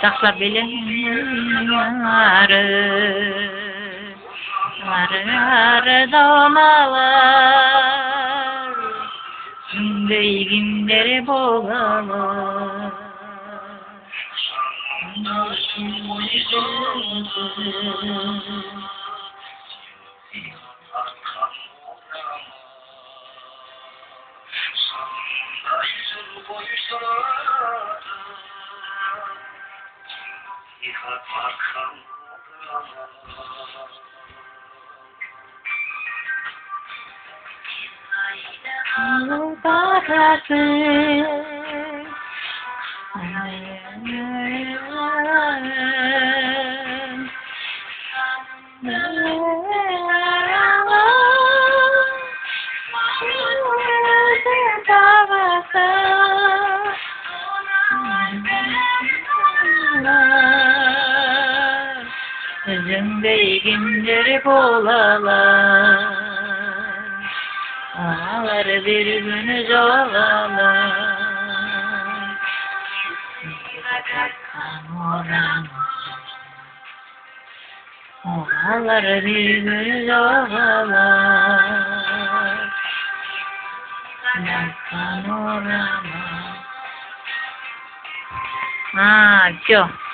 Sakla bilen yarı dağlar Beygimleri boğalar Özüm beygimleri boğalar Ağları bir gün zorlalar Ağları bir gün zorlalar Panorama Все